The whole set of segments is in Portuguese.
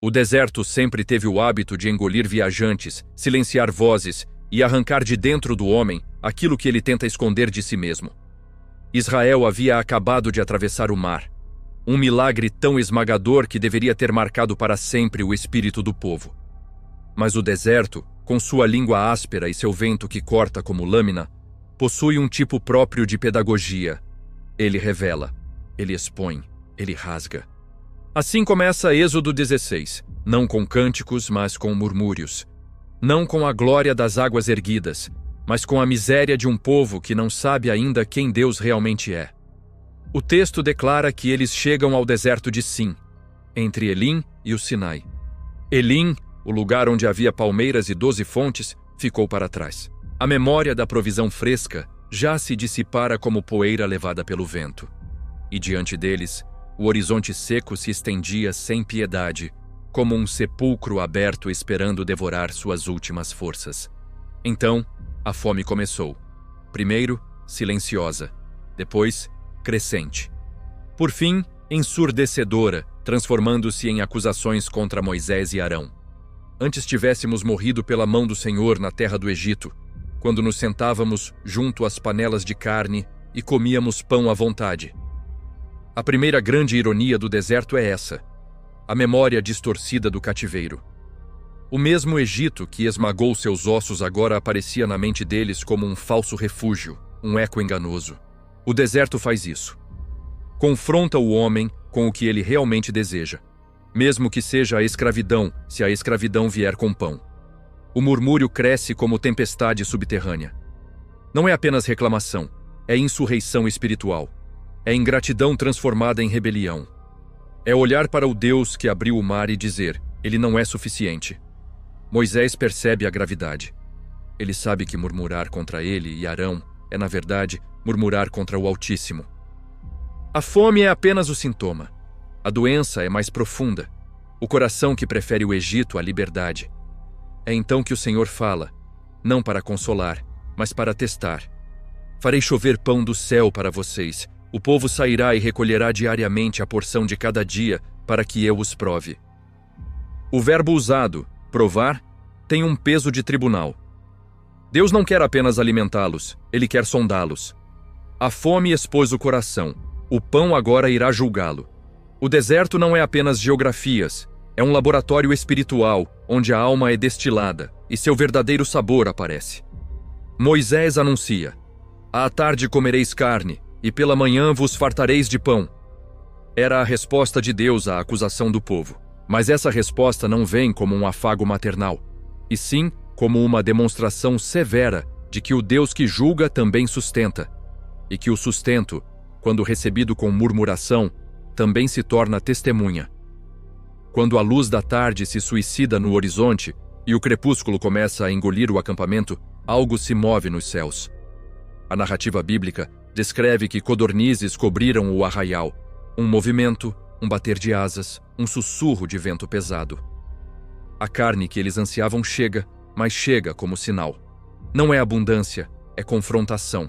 O deserto sempre teve o hábito de engolir viajantes, silenciar vozes e arrancar de dentro do homem aquilo que ele tenta esconder de si mesmo. Israel havia acabado de atravessar o mar, um milagre tão esmagador que deveria ter marcado para sempre o espírito do povo. Mas o deserto, com sua língua áspera e seu vento que corta como lâmina, possui um tipo próprio de pedagogia. Ele revela, ele expõe, ele rasga. Assim começa Êxodo 16, não com cânticos, mas com murmúrios. Não com a glória das águas erguidas, mas com a miséria de um povo que não sabe ainda quem Deus realmente é. O texto declara que eles chegam ao deserto de Sim, entre Elim e o Sinai. Elim, o lugar onde havia palmeiras e 12 fontes, ficou para trás. A memória da provisão fresca já se dissipara como poeira levada pelo vento. E diante deles, o horizonte seco se estendia sem piedade, como um sepulcro aberto esperando devorar suas últimas forças. Então, a fome começou. Primeiro, silenciosa. Depois, crescente. Por fim, ensurdecedora, transformando-se em acusações contra Moisés e Arão. Antes tivéssemos morrido pela mão do Senhor na terra do Egito, quando nos sentávamos junto às panelas de carne e comíamos pão à vontade. A primeira grande ironia do deserto é essa: a memória distorcida do cativeiro. O mesmo Egito que esmagou seus ossos agora aparecia na mente deles como um falso refúgio, um eco enganoso. O deserto faz isso. Confronta o homem com o que ele realmente deseja, mesmo que seja a escravidão, se a escravidão vier com pão. O murmúrio cresce como tempestade subterrânea. Não é apenas reclamação, é insurreição espiritual. É ingratidão transformada em rebelião. É olhar para o Deus que abriu o mar e dizer, ele não é suficiente. Moisés percebe a gravidade. Ele sabe que murmurar contra ele e Arão é, na verdade, murmurar contra o Altíssimo. A fome é apenas o sintoma. A doença é mais profunda. O coração que prefere o Egito à liberdade. É então que o Senhor fala, não para consolar, mas para testar. Farei chover pão do céu para vocês. O povo sairá e recolherá diariamente a porção de cada dia para que eu os prove. O verbo usado, provar, tem um peso de tribunal. Deus não quer apenas alimentá-los, ele quer sondá-los. A fome expôs o coração, o pão agora irá julgá-lo. O deserto não é apenas geografias, é um laboratório espiritual, onde a alma é destilada e seu verdadeiro sabor aparece. Moisés anuncia, à tarde comereis carne, e pela manhã vos fartareis de pão. Era a resposta de Deus à acusação do povo. Mas essa resposta não vem como um afago maternal, e sim como uma demonstração severa de que o Deus que julga também sustenta, e que o sustento, quando recebido com murmuração, também se torna testemunha. Quando a luz da tarde se suicida no horizonte e o crepúsculo começa a engolir o acampamento, algo se move nos céus. A narrativa bíblica descreve que codornizes cobriram o arraial, um movimento, um bater de asas, um sussurro de vento pesado. A carne que eles ansiavam chega, mas chega como sinal. Não é abundância, é confrontação.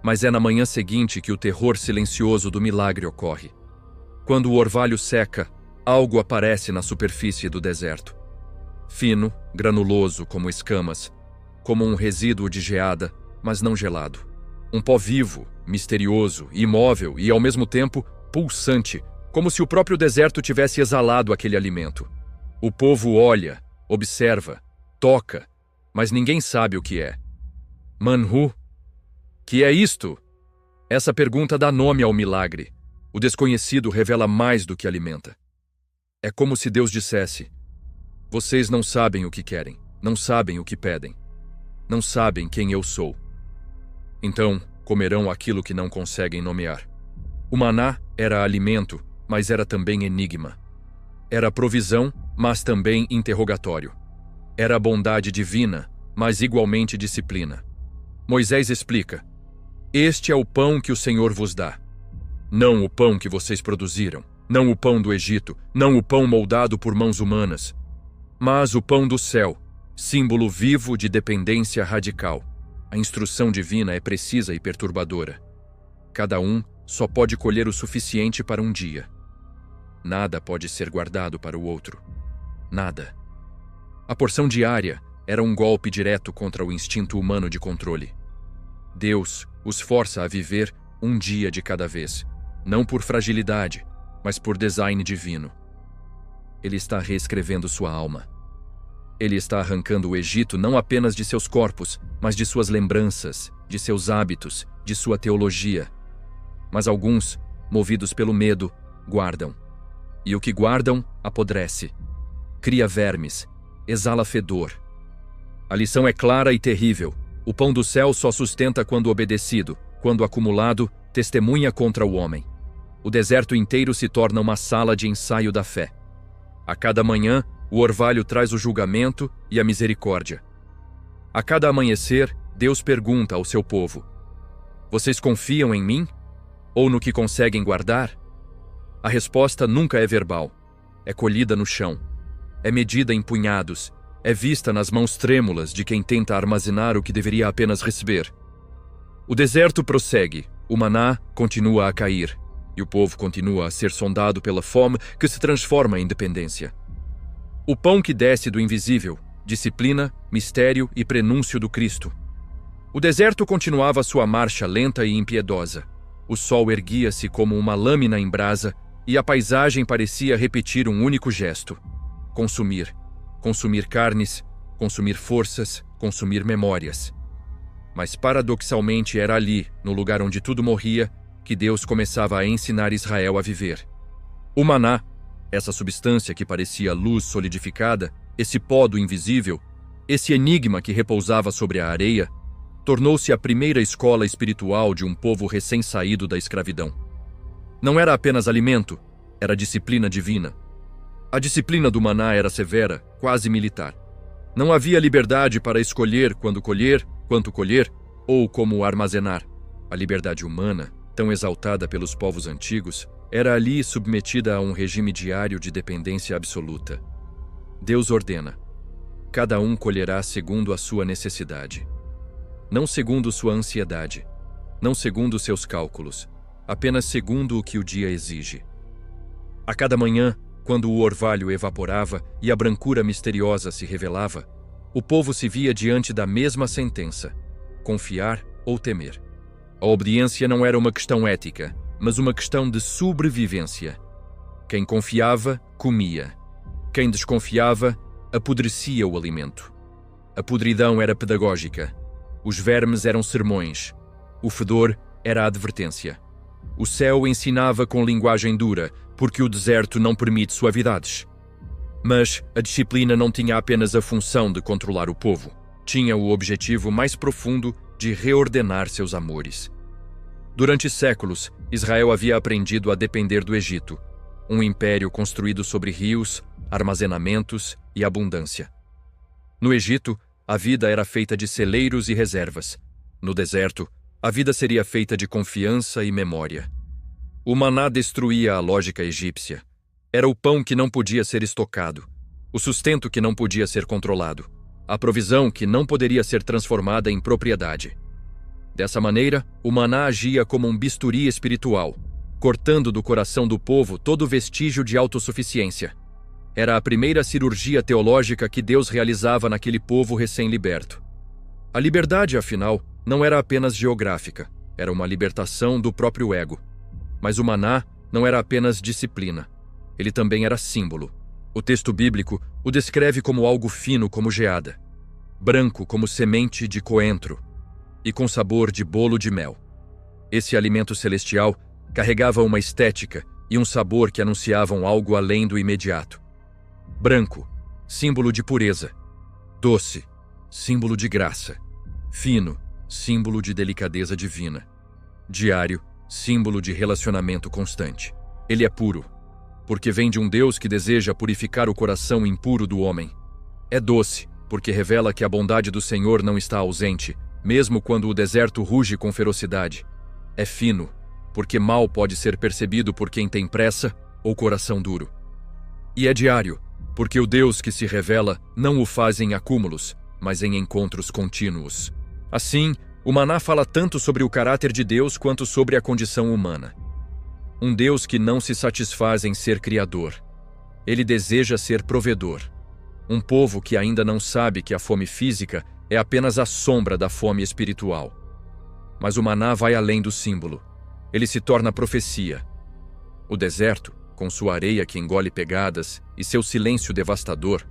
Mas é na manhã seguinte que o terror silencioso do milagre ocorre. Quando o orvalho seca, algo aparece na superfície do deserto. Fino, granuloso como escamas, como um resíduo de geada, mas não gelado. Um pó vivo, misterioso, imóvel e, ao mesmo tempo, pulsante, como se o próprio deserto tivesse exalado aquele alimento. O povo olha, observa, toca, mas ninguém sabe o que é. Manhu? Que é isto? Essa pergunta dá nome ao milagre. O desconhecido revela mais do que alimenta. É como se Deus dissesse, vocês não sabem o que querem, não sabem o que pedem, não sabem quem eu sou. Então, comerão aquilo que não conseguem nomear. O maná era alimento, mas era também enigma. Era provisão, mas também interrogatório. Era bondade divina, mas igualmente disciplina. Moisés explica, este é o pão que o Senhor vos dá. Não o pão que vocês produziram, não o pão do Egito, não o pão moldado por mãos humanas, mas o pão do céu, símbolo vivo de dependência radical. A instrução divina é precisa e perturbadora. Cada um só pode colher o suficiente para um dia. Nada pode ser guardado para o outro. Nada. A porção diária era um golpe direto contra o instinto humano de controle. Deus os força a viver um dia de cada vez, não por fragilidade, mas por design divino. Ele está reescrevendo sua alma. Ele está arrancando o Egito não apenas de seus corpos, mas de suas lembranças, de seus hábitos, de sua teologia. Mas alguns, movidos pelo medo, guardam. E o que guardam, apodrece. Cria vermes, exala fedor. A lição é clara e terrível. O pão do céu só sustenta quando obedecido, quando acumulado, testemunha contra o homem. O deserto inteiro se torna uma sala de ensaio da fé. A cada manhã, o orvalho traz o julgamento e a misericórdia. A cada amanhecer, Deus pergunta ao seu povo: vocês confiam em mim? Ou no que conseguem guardar? A resposta nunca é verbal. É colhida no chão. É medida em punhados. É vista nas mãos trêmulas de quem tenta armazenar o que deveria apenas receber. O deserto prossegue. O maná continua a cair. E o povo continua a ser sondado pela fome que se transforma em dependência. O pão que desce do invisível, disciplina, mistério e prenúncio do Cristo. O deserto continuava sua marcha lenta e impiedosa. O sol erguia-se como uma lâmina em brasa e a paisagem parecia repetir um único gesto: consumir. Consumir carnes, consumir forças, consumir memórias. Mas paradoxalmente era ali, no lugar onde tudo morria, que Deus começava a ensinar Israel a viver. O maná, essa substância que parecia luz solidificada, esse pó do invisível, esse enigma que repousava sobre a areia, tornou-se a primeira escola espiritual de um povo recém-saído da escravidão. Não era apenas alimento, era disciplina divina. A disciplina do maná era severa, quase militar. Não havia liberdade para escolher quando colher, quanto colher, ou como armazenar. A liberdade humana, tão exaltada pelos povos antigos, era ali submetida a um regime diário de dependência absoluta. Deus ordena: cada um colherá segundo a sua necessidade. Não segundo sua ansiedade, não segundo seus cálculos, apenas segundo o que o dia exige. A cada manhã, quando o orvalho evaporava e a brancura misteriosa se revelava, o povo se via diante da mesma sentença: confiar ou temer. A obediência não era uma questão ética, mas uma questão de sobrevivência. Quem confiava, comia. Quem desconfiava, apodrecia o alimento. A podridão era pedagógica. Os vermes eram sermões. O fedor era a advertência. O céu ensinava com linguagem dura, porque o deserto não permite suavidades. Mas a disciplina não tinha apenas a função de controlar o povo. Tinha o objetivo mais profundo de reordenar seus amores. Durante séculos, Israel havia aprendido a depender do Egito, um império construído sobre rios, armazenamentos e abundância. No Egito, a vida era feita de celeiros e reservas. No deserto, a vida seria feita de confiança e memória. O maná destruía a lógica egípcia. Era o pão que não podia ser estocado, o sustento que não podia ser controlado, a provisão que não poderia ser transformada em propriedade. Dessa maneira, o maná agia como um bisturi espiritual, cortando do coração do povo todo vestígio de autossuficiência. Era a primeira cirurgia teológica que Deus realizava naquele povo recém-liberto. A liberdade, afinal, não era apenas geográfica, era uma libertação do próprio ego. Mas o maná não era apenas disciplina, ele também era símbolo. O texto bíblico o descreve como algo fino como geada, branco como semente de coentro e com sabor de bolo de mel. Esse alimento celestial carregava uma estética e um sabor que anunciavam algo além do imediato. Branco, símbolo de pureza. Doce, símbolo de graça. Fino, símbolo de delicadeza divina. Diário, símbolo de relacionamento constante. Ele é puro, porque vem de um Deus que deseja purificar o coração impuro do homem. É doce, porque revela que a bondade do Senhor não está ausente, mesmo quando o deserto ruge com ferocidade. É fino, porque mal pode ser percebido por quem tem pressa ou coração duro. E é diário, porque o Deus que se revela não o faz em acúmulos, mas em encontros contínuos. Assim, o maná fala tanto sobre o caráter de Deus quanto sobre a condição humana. Um Deus que não se satisfaz em ser criador. Ele deseja ser provedor. Um povo que ainda não sabe que a fome física é apenas a sombra da fome espiritual. Mas o maná vai além do símbolo. Ele se torna profecia. O deserto, com sua areia que engole pegadas e seu silêncio devastador,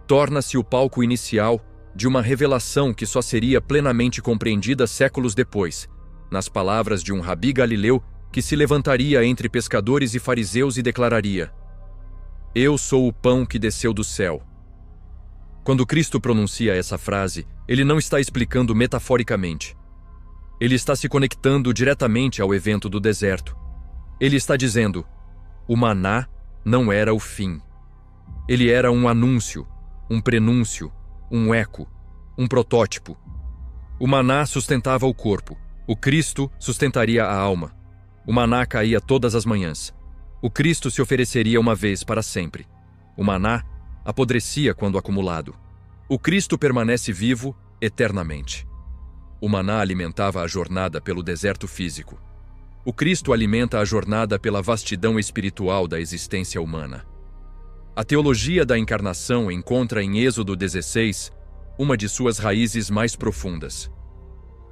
torna-se o palco inicial de uma revelação que só seria plenamente compreendida séculos depois, nas palavras de um rabi galileu que se levantaria entre pescadores e fariseus e declararia: "Eu sou o pão que desceu do céu." Quando Cristo pronuncia essa frase, ele não está explicando metaforicamente. Ele está se conectando diretamente ao evento do deserto. Ele está dizendo: o maná não era o fim. Ele era um anúncio, um prenúncio, um eco, um protótipo. O maná sustentava o corpo. O Cristo sustentaria a alma. O maná caía todas as manhãs. O Cristo se ofereceria uma vez para sempre. O maná apodrecia quando acumulado. O Cristo permanece vivo eternamente. O maná alimentava a jornada pelo deserto físico. O Cristo alimenta a jornada pela vastidão espiritual da existência humana. A teologia da encarnação encontra em Êxodo 16 uma de suas raízes mais profundas.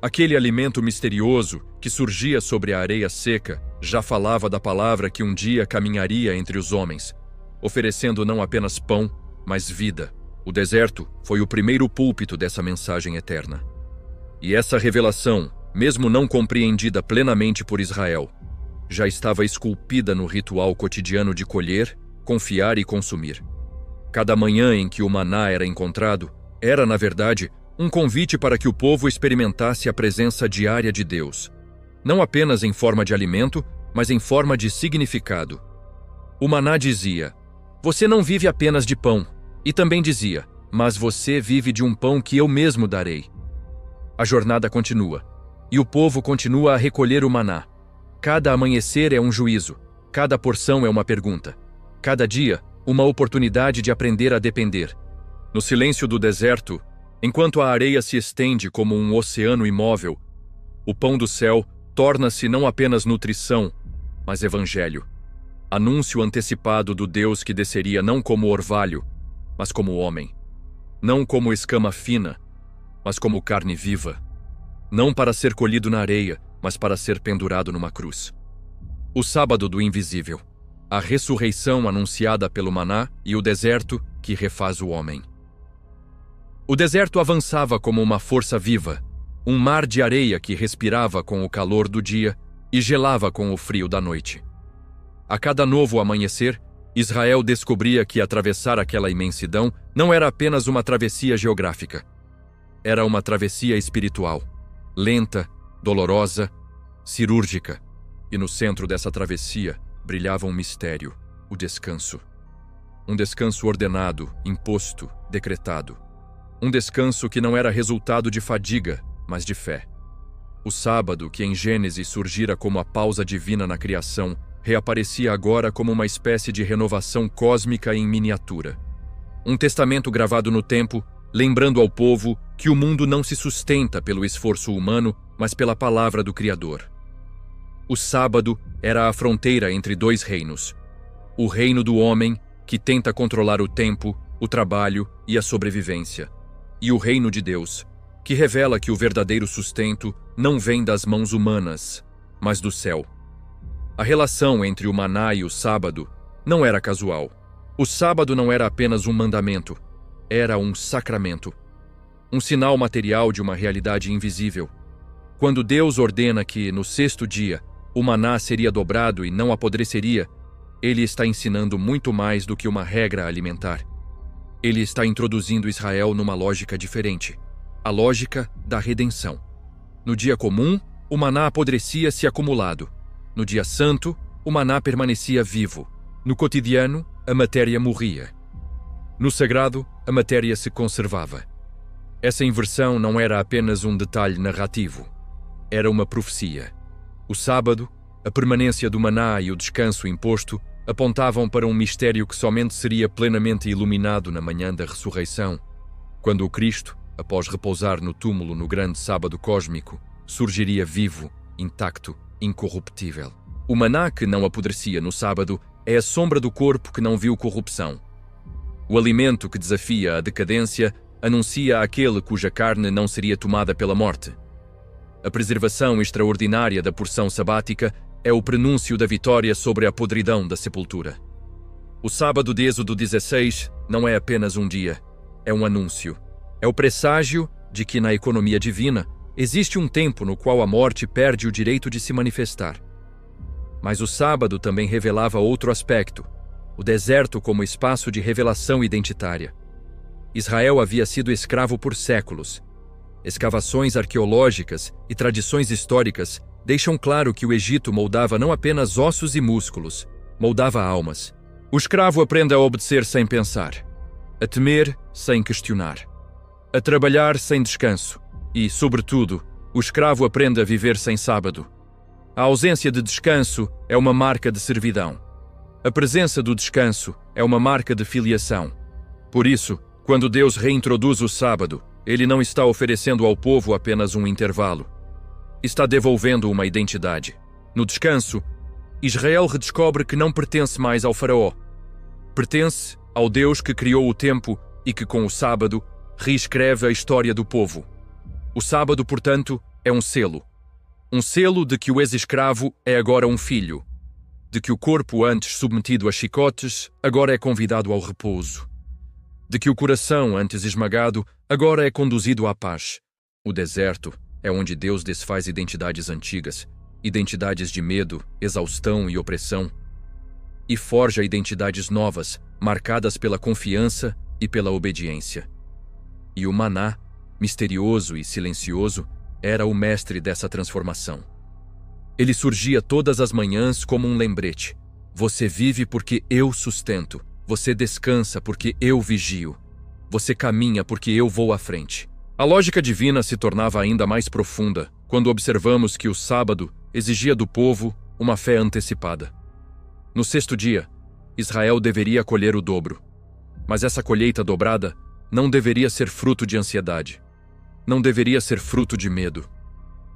Aquele alimento misterioso que surgia sobre a areia seca já falava da palavra que um dia caminharia entre os homens, oferecendo não apenas pão, mas vida. O deserto foi o primeiro púlpito dessa mensagem eterna. E essa revelação, mesmo não compreendida plenamente por Israel, já estava esculpida no ritual cotidiano de colher, confiar e consumir. Cada manhã em que o maná era encontrado, era, na verdade, um convite para que o povo experimentasse a presença diária de Deus, não apenas em forma de alimento, mas em forma de significado. O maná dizia: "Você não vive apenas de pão", e também dizia: "Mas você vive de um pão que eu mesmo darei." A jornada continua, e o povo continua a recolher o maná. Cada amanhecer é um juízo, cada porção é uma pergunta, cada dia, uma oportunidade de aprender a depender. No silêncio do deserto, enquanto a areia se estende como um oceano imóvel, o pão do céu torna-se não apenas nutrição, mas evangelho. Anúncio antecipado do Deus que desceria não como orvalho, mas como homem. Não como escama fina, mas como carne viva. Não para ser colhido na areia, mas para ser pendurado numa cruz. O sábado do invisível. A ressurreição anunciada pelo maná e o deserto que refaz o homem. O deserto avançava como uma força viva, um mar de areia que respirava com o calor do dia e gelava com o frio da noite. A cada novo amanhecer, Israel descobria que atravessar aquela imensidão não era apenas uma travessia geográfica. Era uma travessia espiritual, lenta, dolorosa, cirúrgica, e no centro dessa travessia brilhava um mistério, o descanso. Um descanso ordenado, imposto, decretado. Um descanso que não era resultado de fadiga, mas de fé. O sábado, que em Gênesis surgira como a pausa divina na criação, reaparecia agora como uma espécie de renovação cósmica em miniatura. Um testamento gravado no tempo, lembrando ao povo que o mundo não se sustenta pelo esforço humano, mas pela palavra do Criador. O sábado era a fronteira entre dois reinos. O reino do homem, que tenta controlar o tempo, o trabalho e a sobrevivência. E o reino de Deus, que revela que o verdadeiro sustento não vem das mãos humanas, mas do céu. A relação entre o maná e o sábado não era casual. O sábado não era apenas um mandamento, era um sacramento. Um sinal material de uma realidade invisível. Quando Deus ordena que, no sexto dia, o maná seria dobrado e não apodreceria, ele está ensinando muito mais do que uma regra alimentar. Ele está introduzindo Israel numa lógica diferente, a lógica da redenção. No dia comum, o maná apodrecia se acumulado. No dia santo, o maná permanecia vivo. No cotidiano, a matéria morria. No sagrado, a matéria se conservava. Essa inversão não era apenas um detalhe narrativo. Era uma profecia. O sábado, a permanência do maná e o descanso imposto apontavam para um mistério que somente seria plenamente iluminado na manhã da ressurreição, quando o Cristo, após repousar no túmulo no grande sábado cósmico, surgiria vivo, intacto, incorruptível. O maná que não apodrecia no sábado é a sombra do corpo que não viu corrupção. O alimento que desafia a decadência anuncia aquele cuja carne não seria tomada pela morte. A preservação extraordinária da porção sabática é o prenúncio da vitória sobre a podridão da sepultura. O sábado de Êxodo 16 não é apenas um dia, é um anúncio. É o presságio de que na economia divina existe um tempo no qual a morte perde o direito de se manifestar. Mas o sábado também revelava outro aspecto, o deserto como espaço de revelação identitária. Israel havia sido escravo por séculos. Escavações arqueológicas e tradições históricas deixam claro que o Egito moldava não apenas ossos e músculos, moldava almas. O escravo aprende a obedecer sem pensar, a temer sem questionar, a trabalhar sem descanso e, sobretudo, o escravo aprende a viver sem sábado. A ausência de descanso é uma marca de servidão. A presença do descanso é uma marca de filiação. Por isso, quando Deus reintroduz o sábado, Ele não está oferecendo ao povo apenas um intervalo. Está devolvendo uma identidade. No descanso, Israel redescobre que não pertence mais ao faraó. Pertence ao Deus que criou o tempo e que, com o sábado, reescreve a história do povo. O sábado, portanto, é um selo. Um selo de que o ex-escravo é agora um filho. De que o corpo antes submetido a chicotes agora é convidado ao repouso. De que o coração antes esmagado agora é conduzido à paz. O deserto é onde Deus desfaz identidades antigas, identidades de medo, exaustão e opressão, e forja identidades novas, marcadas pela confiança e pela obediência. E o maná, misterioso e silencioso, era o mestre dessa transformação. Ele surgia todas as manhãs como um lembrete. Você vive porque eu sustento. Você descansa porque eu vigio. Você caminha porque eu vou à frente. A lógica divina se tornava ainda mais profunda quando observamos que o sábado exigia do povo uma fé antecipada. No sexto dia, Israel deveria colher o dobro. Mas essa colheita dobrada não deveria ser fruto de ansiedade. Não deveria ser fruto de medo.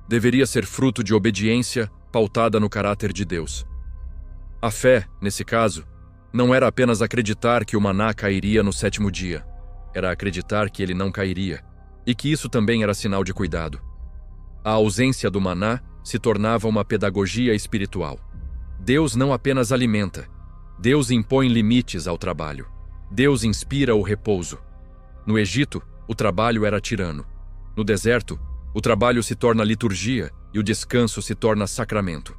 Deveria ser fruto de obediência pautada no caráter de Deus. A fé, nesse caso, não era apenas acreditar que o maná cairia no sétimo dia. Era acreditar que ele não cairia, e que isso também era sinal de cuidado. A ausência do maná se tornava uma pedagogia espiritual. Deus não apenas alimenta, Deus impõe limites ao trabalho. Deus inspira o repouso. No Egito, o trabalho era tirano. No deserto, o trabalho se torna liturgia e o descanso se torna sacramento.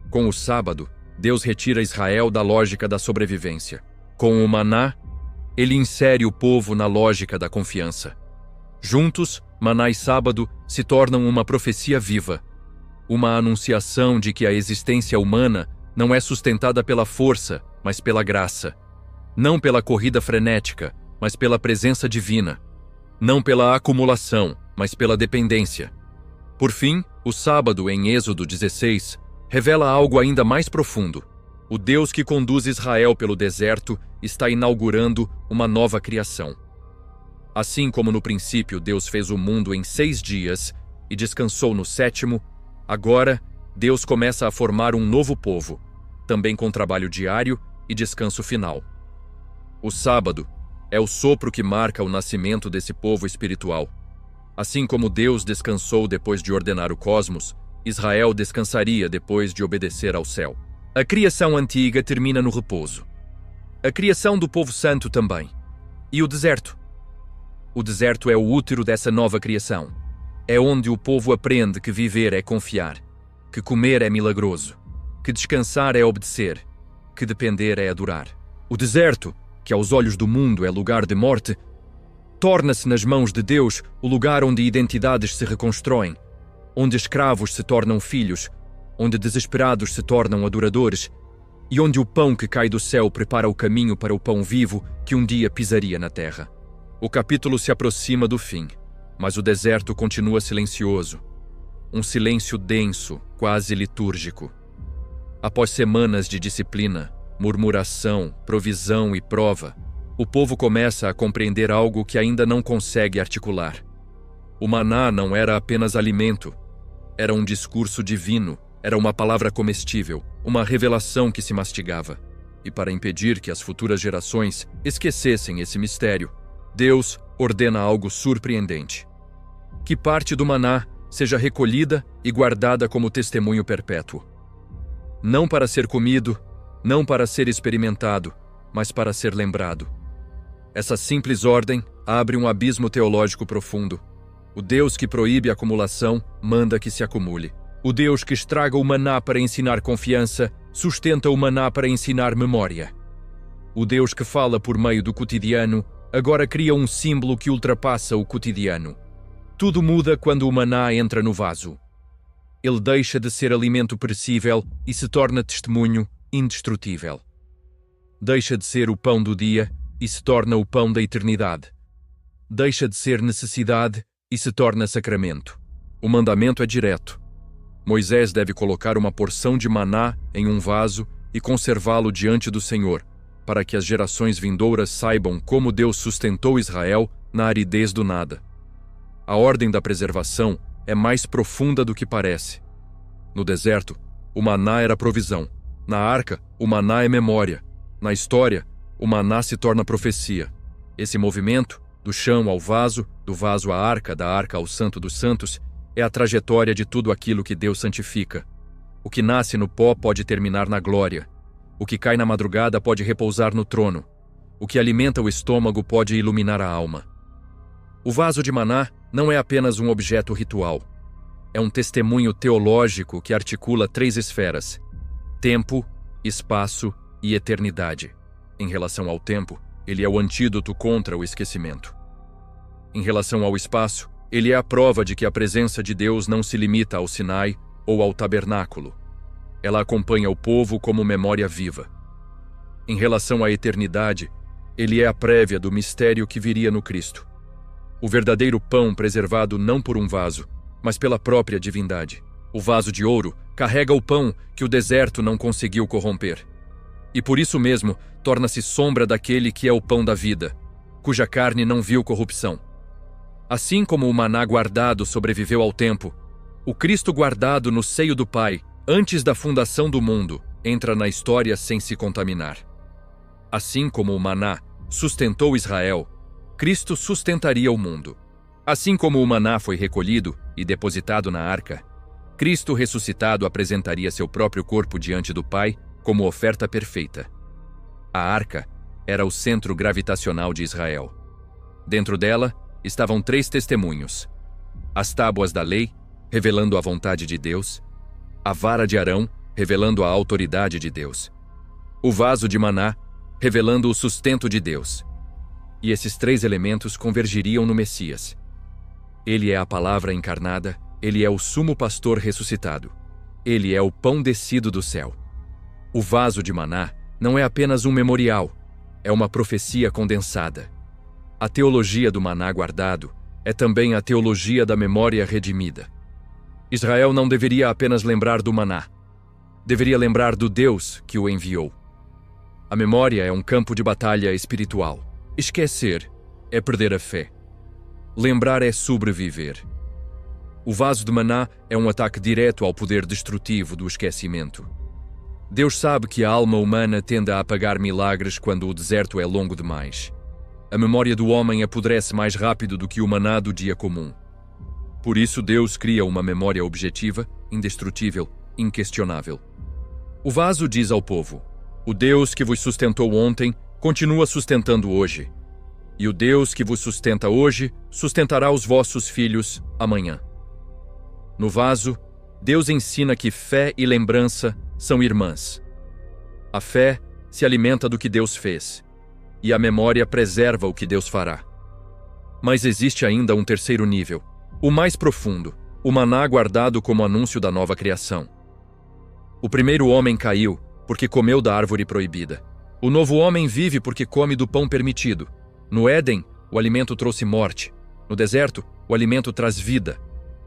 Com o sábado, Deus retira Israel da lógica da sobrevivência. Com o maná, ele insere o povo na lógica da confiança. Juntos, maná e sábado se tornam uma profecia viva, uma anunciação de que a existência humana não é sustentada pela força, mas pela graça. Não pela corrida frenética, mas pela presença divina. Não pela acumulação, mas pela dependência. Por fim, o sábado, em Êxodo 16, revela algo ainda mais profundo. O Deus que conduz Israel pelo deserto está inaugurando uma nova criação. Assim como no princípio Deus fez o mundo em 6 dias e descansou no sétimo, agora Deus começa a formar um novo povo, também com trabalho diário e descanso final. O sábado é o sopro que marca o nascimento desse povo espiritual. Assim como Deus descansou depois de ordenar o cosmos, Israel descansaria depois de obedecer ao céu. A criação antiga termina no repouso. A criação do povo santo também. E o deserto? O deserto é o útero dessa nova criação. É onde o povo aprende que viver é confiar, que comer é milagroso, que descansar é obedecer, que depender é adorar. O deserto, que aos olhos do mundo é lugar de morte, torna-se nas mãos de Deus o lugar onde identidades se reconstroem, onde escravos se tornam filhos, onde desesperados se tornam adoradores, e onde o pão que cai do céu prepara o caminho para o pão vivo que um dia pisaria na terra. O capítulo se aproxima do fim, mas o deserto continua silencioso. Um silêncio denso, quase litúrgico. Após semanas de disciplina, murmuração, provisão e prova, o povo começa a compreender algo que ainda não consegue articular. O maná não era apenas alimento, era um discurso divino, era uma palavra comestível, uma revelação que se mastigava. e para impedir que as futuras gerações esquecessem esse mistério, Deus ordena algo surpreendente: que parte do maná seja recolhida e guardada como testemunho perpétuo. Não para ser comido, não para ser experimentado, mas para ser lembrado. Essa simples ordem abre um abismo teológico profundo. O Deus que proíbe a acumulação manda que se acumule. O Deus que estraga o maná para ensinar confiança sustenta o maná para ensinar memória. O Deus que fala por meio do cotidiano agora cria um símbolo que ultrapassa o cotidiano. Tudo muda quando o maná entra no vaso. Ele deixa de ser alimento perecível e se torna testemunho indestrutível. Deixa de ser o pão do dia e se torna o pão da eternidade. Deixa de ser necessidade e se torna sacramento. O mandamento é direto. Moisés deve colocar uma porção de maná em um vaso e conservá-lo diante do Senhor, para que as gerações vindouras saibam como Deus sustentou Israel na aridez do nada. A ordem da preservação é mais profunda do que parece. No deserto, o maná era provisão. Na arca, o maná é memória. Na história, o maná se torna profecia. Esse movimento, do chão ao vaso, do vaso à arca, da arca ao Santo dos Santos, é a trajetória de tudo aquilo que Deus santifica. O que nasce no pó pode terminar na glória. O que cai na madrugada pode repousar no trono. O que alimenta o estômago pode iluminar a alma. O vaso de maná não é apenas um objeto ritual. É um testemunho teológico que articula 3 esferas: tempo, espaço e eternidade. Em relação ao tempo, ele é o antídoto contra o esquecimento. Em relação ao espaço, ele é a prova de que a presença de Deus não se limita ao Sinai ou ao tabernáculo. Ela acompanha o povo como memória viva. Em relação à eternidade, ele é a prévia do mistério que viria no Cristo. O verdadeiro pão preservado não por um vaso, mas pela própria divindade. O vaso de ouro carrega o pão que o deserto não conseguiu corromper. E por isso mesmo torna-se sombra daquele que é o pão da vida, cuja carne não viu corrupção. Assim como o maná guardado sobreviveu ao tempo, o Cristo guardado no seio do Pai, antes da fundação do mundo, entra na história sem se contaminar. Assim como o maná sustentou Israel, Cristo sustentaria o mundo. Assim como o maná foi recolhido e depositado na arca, Cristo ressuscitado apresentaria seu próprio corpo diante do Pai como oferta perfeita. A arca era o centro gravitacional de Israel. Dentro dela estavam 3 testemunhos: as tábuas da lei, revelando a vontade de Deus; a vara de Arão, revelando a autoridade de Deus; o vaso de maná, revelando o sustento de Deus. E esses 3 elementos convergiriam no Messias. Ele é a palavra encarnada, ele é o sumo pastor ressuscitado. Ele é o pão descido do céu. O vaso de maná não é apenas um memorial, é uma profecia condensada. A teologia do maná guardado é também a teologia da memória redimida. Israel não deveria apenas lembrar do maná, deveria lembrar do Deus que o enviou. A memória é um campo de batalha espiritual. Esquecer é perder a fé. Lembrar é sobreviver. O vaso de maná é um ataque direto ao poder destrutivo do esquecimento. Deus sabe que a alma humana tende a apagar milagres quando o deserto é longo demais. A memória do homem apodrece mais rápido do que o maná do dia comum. Por isso Deus cria uma memória objetiva, indestrutível, inquestionável. O vaso diz ao povo: o Deus que vos sustentou ontem continua sustentando hoje. E o Deus que vos sustenta hoje sustentará os vossos filhos amanhã. No vaso, Deus ensina que fé e lembrança são irmãs. A fé se alimenta do que Deus fez, e a memória preserva o que Deus fará. Mas existe ainda um terceiro nível, o mais profundo, o maná guardado como anúncio da nova criação. O primeiro homem caiu porque comeu da árvore proibida. O novo homem vive porque come do pão permitido. No Éden, o alimento trouxe morte. No deserto, o alimento traz vida.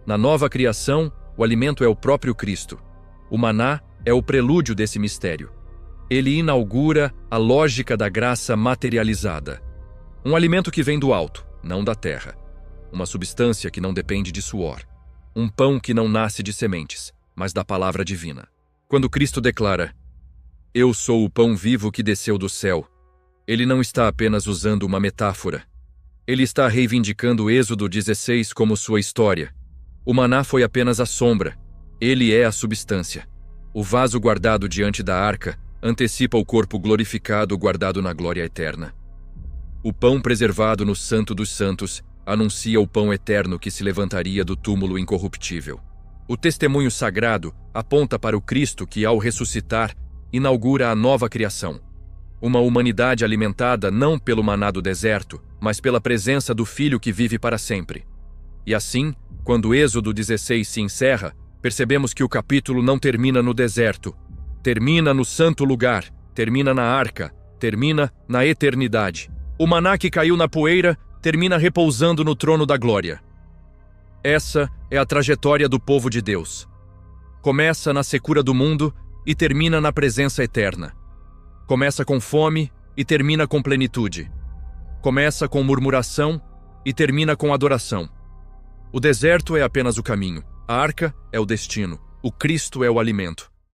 Na nova criação, o alimento é o próprio Cristo. O maná é o prelúdio desse mistério. Ele inaugura a lógica da graça materializada. Um alimento que vem do alto, não da terra. Uma substância que não depende de suor. Um pão que não nasce de sementes, mas da palavra divina. Quando Cristo declara: Eu sou o pão vivo que desceu do céu. Ele não está apenas usando uma metáfora. Ele está reivindicando Êxodo 16 como sua história. O maná foi apenas a sombra. Ele é a substância. O vaso guardado diante da arca antecipa o corpo glorificado guardado na glória eterna. O pão preservado no Santo dos Santos anuncia o pão eterno que se levantaria do túmulo incorruptível. O testemunho sagrado aponta para o Cristo que, ao ressuscitar, inaugura a nova criação. Uma humanidade alimentada não pelo maná do deserto, mas pela presença do Filho que vive para sempre. E assim, quando Êxodo 16 se encerra, percebemos que o capítulo não termina no deserto, termina no santo lugar, termina na arca, termina na eternidade. O maná que caiu na poeira termina repousando no trono da glória. Essa é a trajetória do povo de Deus. Começa na secura do mundo e termina na presença eterna. Começa com fome e termina com plenitude. Começa com murmuração e termina com adoração. O deserto é apenas o caminho, a arca é o destino, o Cristo é o alimento.